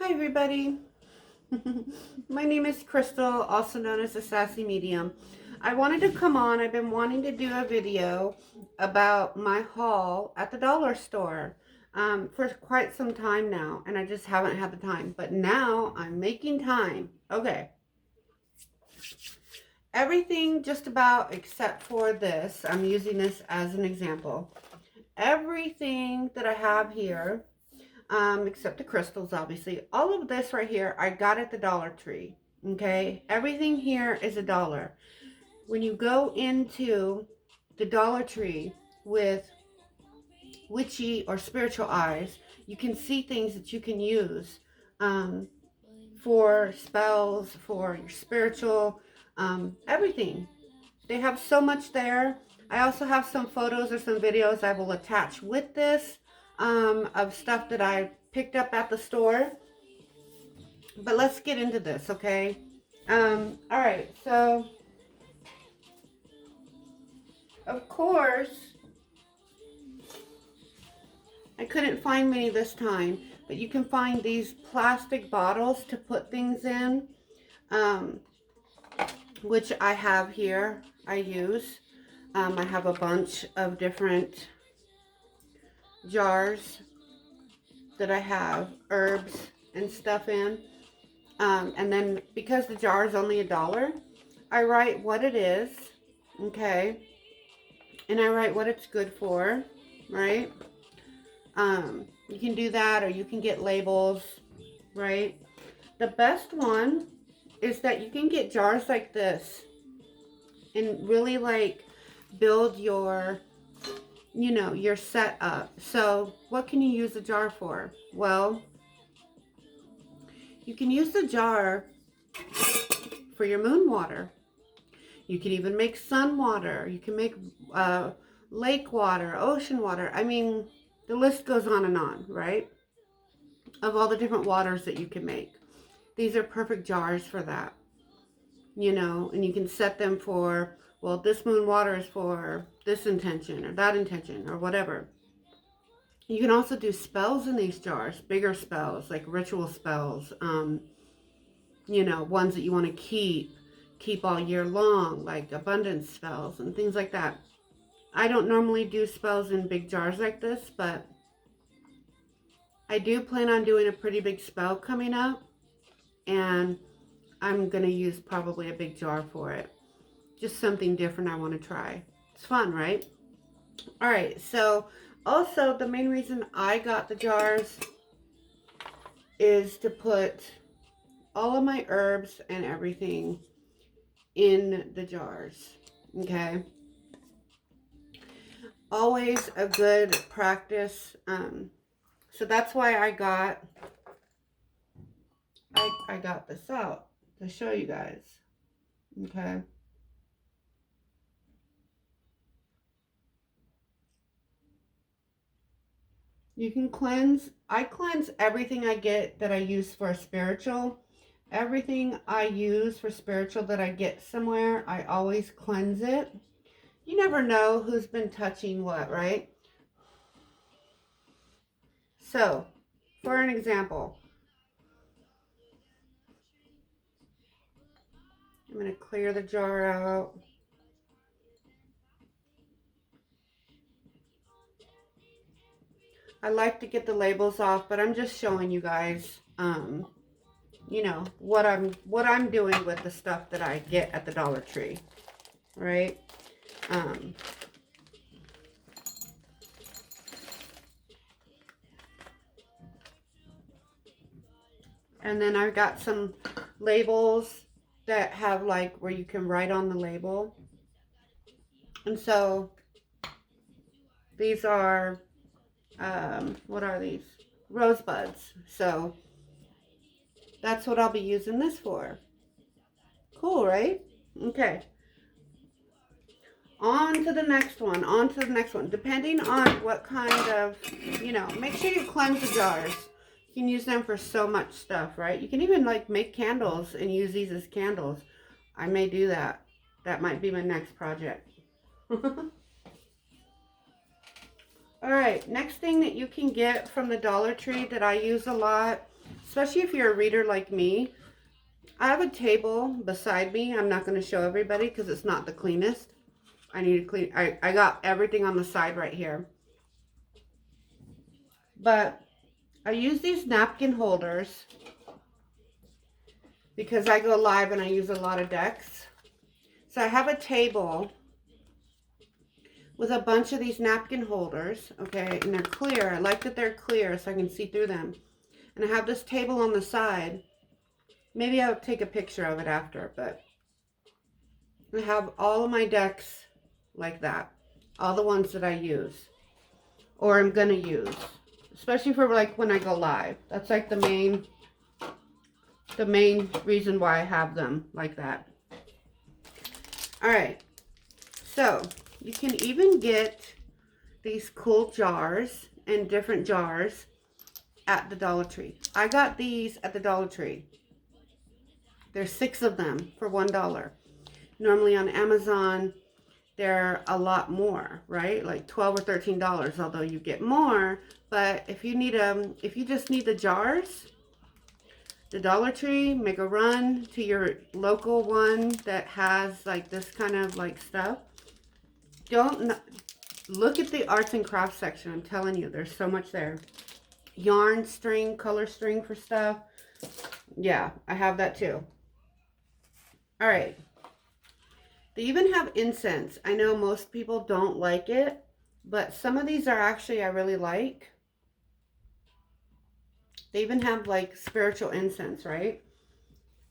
Hi everybody. My name is Crystal, also known as the Sassy Medium. I wanted to come on. I've been wanting to do a video about my haul at the dollar store for quite some time now, and I just haven't had the time. But now I'm making time. Okay. Everything just about except for this. I'm using this as an example. Everything that I have here except the crystals, obviously. All of this right here, I got at the Dollar Tree. Okay, everything here is $1. When you go into the Dollar Tree with witchy or spiritual eyes, you can see things that you can use for spells, for your spiritual, everything. They have so much there. I also have some photos or some videos I will attach with this of stuff that I picked up at the store. But let's get into this, okay? All right, so of course, I couldn't find many this time, but you can find these plastic bottles to put things in, um, which I have here. I use. I have a bunch of different jars that I have herbs and stuff in. And then because the jar is only $1, I write what it is, okay? And I write what it's good for, right? You can do that, or you can get labels, right? The best one is that you can get jars like this and really like build your, your setup. So what can you use a jar for? Well, you can use the jar for your moon water. You can even make sun water. You can make lake water, ocean water. I mean, the list goes on, right? Of all the different waters that you can make. These are perfect jars for that, and you can set them for, well, this moon water is for this intention or that intention or whatever. You can also do spells in these jars, bigger spells, like ritual spells, ones that you want to keep all year long, like abundance spells and things like that. I don't normally do spells in big jars like this, but I do plan on doing a pretty big spell coming up, and I'm going to use probably a big jar for it. Just something different I want to try. It's fun, right? All right, so also the main reason I got the jars is to put all of my herbs and everything in the jars, okay? Always a good practice. So that's why I got this out to show you guys, okay? You can cleanse. I cleanse everything I get that I use for spiritual. Everything I use for spiritual that I get somewhere, I always cleanse it. You never know who's been touching what, right? So, for an example, I'm going to clear the jar out. I like to get the labels off, but I'm just showing you guys, what I'm doing with the stuff that I get at the Dollar Tree, right? And then I've got some labels that have like where you can write on the label. And so these are, what are these? Rosebuds. So that's what I'll be using this for. Cool, right? Okay. On to the next one. On to the next one. Depending on what kind of, make sure you cleanse the jars. You can use them for so much stuff, right? You can even like make candles and use these as candles. I may do that. That might be my next project. All right, next thing that you can get from the Dollar Tree that I use a lot, especially if you're a reader like me. I have a table beside me. I'm not going to show everybody because it's not the cleanest. I need to clean. I got everything on the side right here. But I use these napkin holders because I go live and I use a lot of decks. So I have a table with a bunch of these napkin holders, okay, and they're clear. I like that they're clear so I can see through them. And I have this table on the side. Maybe I'll take a picture of it after, but I have all of my decks like that. All the ones that I use or I'm gonna use, especially for like when I go live. That's like the main reason why I have them like that. All right, so you can even get these cool jars and different jars at the Dollar Tree. I got these at the Dollar Tree. There's 6 of them for $1. Normally on Amazon, they're a lot more, right? Like $12 or $13, although you get more. But if you need if you just need the jars, the Dollar Tree, make a run to your local one that has like this kind of like stuff. Don't look at the arts and crafts section. I'm telling you, there's so much there. Yarn string, color string for stuff. Yeah, I have that too. All right. They even have incense. I know most people don't like it, but some of these are actually I really like. They even have like spiritual incense, right?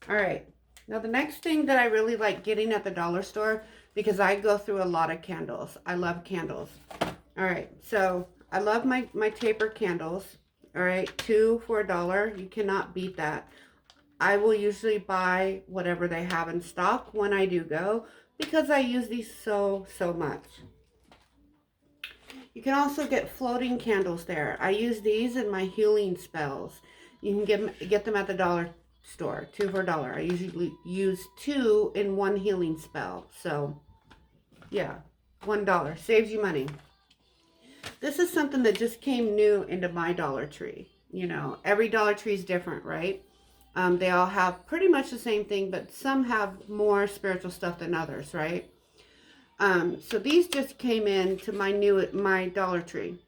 All right. Now the next thing that I really like getting at the dollar store, because I go through a lot of candles. I love candles. All right. So I love my taper candles. All right. 2 for $1. You cannot beat that. I will usually buy whatever they have in stock when I do go because I use these so much. You can also get floating candles there. I use these in my healing spells. You can get them at the dollar store, 2 for $1. I usually use 2 in one healing spell. So, yeah, $1 saves you money. This is something that just came new into my Dollar Tree. You know, every Dollar Tree is different, right? They all have pretty much the same thing, but some have more spiritual stuff than others, right? So these just came in to my Dollar Tree.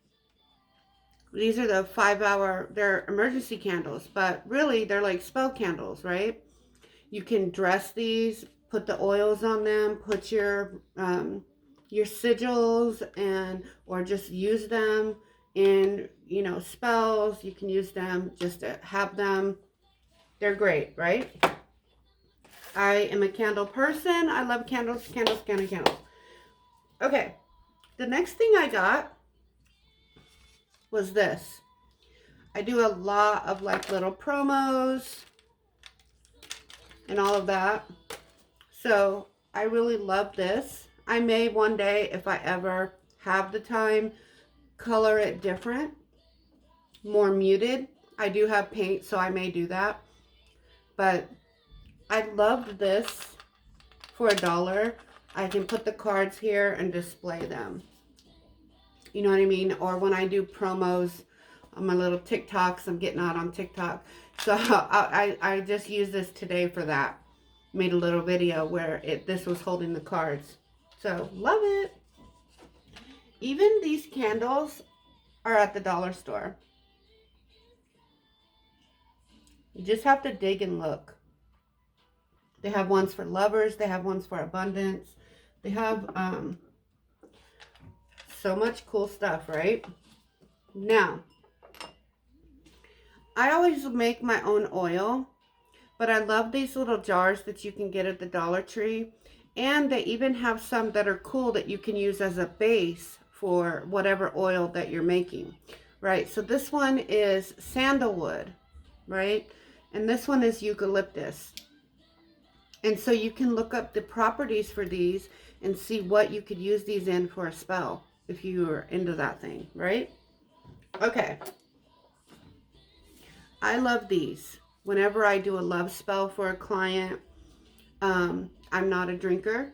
These are the 5-hour, they're emergency candles, but really they're like spell candles, right? You can dress these, put the oils on them, put your sigils or just use them in, you know, spells. You can use them just to have them. They're great, right? I am a candle person. I love candles, candles, candles. Okay, the next thing I got was this. I do a lot of like little promos and all of that. So I really love this. I may one day, if I ever have the time, color it different, more muted. I do have paint, so I may do that. But I loved this for $1. I can put the cards here and display them. You know what I mean? Or when I do promos on my little TikToks, I'm getting out on TikTok. So I just used this today for that. Made a little video where this was holding the cards. So love it. Even these candles are at the dollar store. You just have to dig and look. They have ones for lovers. They have ones for abundance. They have so much cool stuff, right? Now, I always make my own oil, but I love these little jars that you can get at the Dollar Tree. And they even have some that are cool that you can use as a base for whatever oil that you're making, right? So this one is sandalwood, right? And this one is eucalyptus. And so you can look up the properties for these and see what you could use these in for a spell if you are into that thing, right? Okay. I love these. Whenever I do a love spell for a client, I'm not a drinker,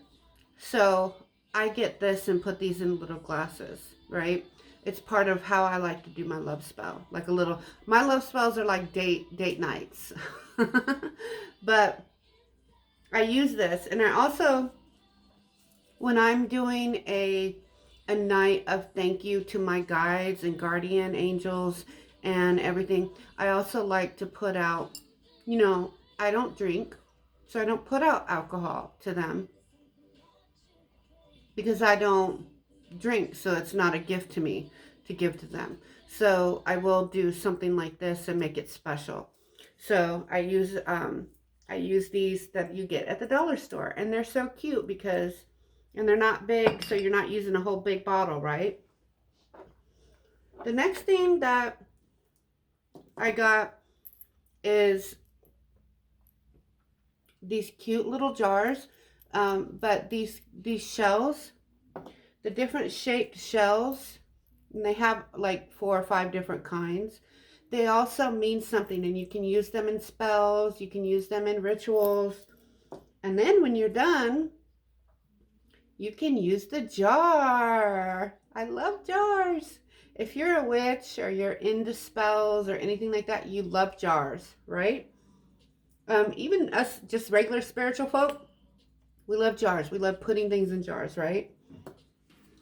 so I get this and put these in little glasses, right? it's part of how I like to do my love spell. Like a little, my love spells are like date nights. But I use this, and I also, when I'm doing a night of thank you to my guides and guardian angels and everything, I also like to put out, you know, I don't drink, so I don't put out alcohol to them because I don't drink, so it's not a gift to me to give to them. So I will do something like this and make it special. So I use these that you get at the dollar store, and they're so cute because, and they're not big, so you're not using a whole big bottle, right? The next thing that I got is these cute little jars, but these shells, the different shaped shells, and they have like 4 or 5 different kinds. They also mean something, and you can use them in spells, you can use them in rituals, and then when you're done, you can use the jar. I love jars. If you're a witch or you're into spells or anything like that, you love jars, right? Even us, just regular spiritual folk, we love jars. We love putting things in jars, right?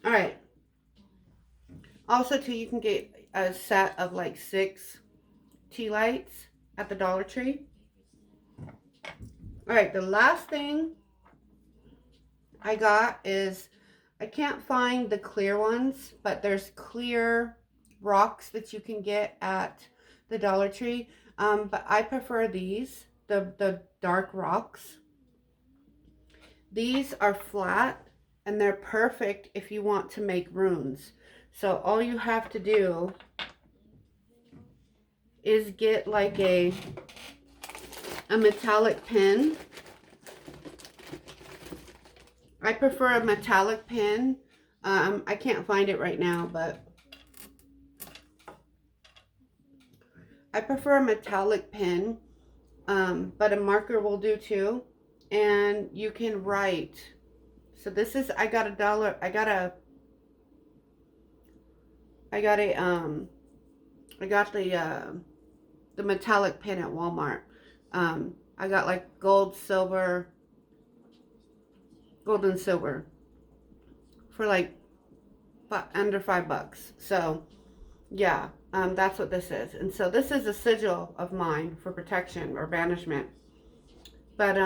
All right. Also, too, you can get a set of like 6 tea lights at the Dollar Tree. All right, the last thing I got is, I can't find the clear ones, but there's clear rocks that you can get at the Dollar Tree. But I prefer these, the dark rocks. These are flat, and they're perfect if you want to make runes. So all you have to do is get like a metallic pen. I prefer a metallic pen. I can't find it right now, but I prefer a metallic pen, but a marker will do too. And you can write. So this is, I got the metallic pen at Walmart. I got like gold, silver, gold and silver for like under $5. So yeah, that's what this is. And so this is a sigil of mine for protection or banishment. But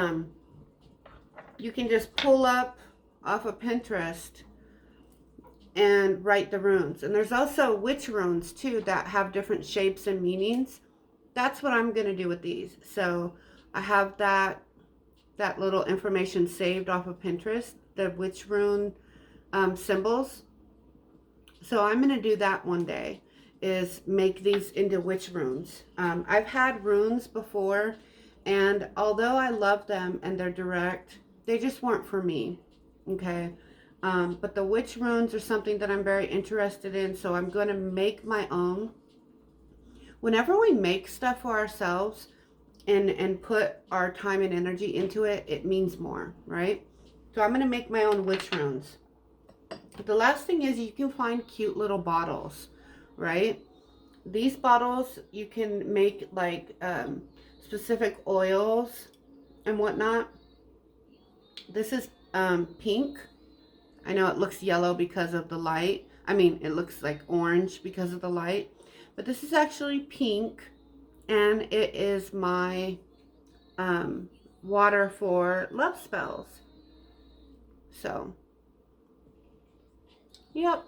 you can just pull up off of Pinterest and write the runes. And there's also witch runes too that have different shapes and meanings. That's what I'm going to do with these. So I have that little information saved off of Pinterest, the witch rune symbols. So I'm going to do that one day, is make these into witch runes. I've had runes before, and although I love them and they're direct, they just weren't for me. Okay. But the witch runes are something that I'm very interested in, so I'm going to make my own. Whenever we make stuff for ourselves and put our time and energy into it, it means more, right? So I'm going to make my own witch runes. The last thing is, you can find cute little bottles, right? These bottles, you can make like specific oils and whatnot. This is pink. I know it looks yellow because of the light. I mean, it looks like orange because of the light. But this is actually pink, and it is my water for love spells. So, yep.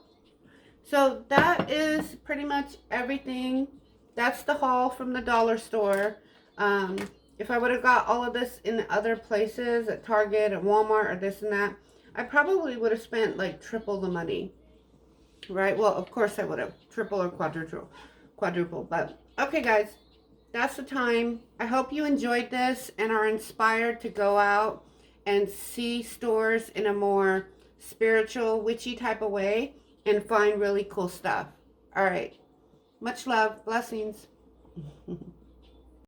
So that is pretty much everything. That's the haul from the dollar store. If I would have got all of this in other places, at Target, at Walmart, or this and that, I probably would have spent like triple the money. Right? Well, of course I would have. Triple or quadruple. But, okay, guys. That's the time. I hope you enjoyed this and are inspired to go out and see stores in a more spiritual, witchy type of way and find really cool stuff. All right. Much love. Blessings.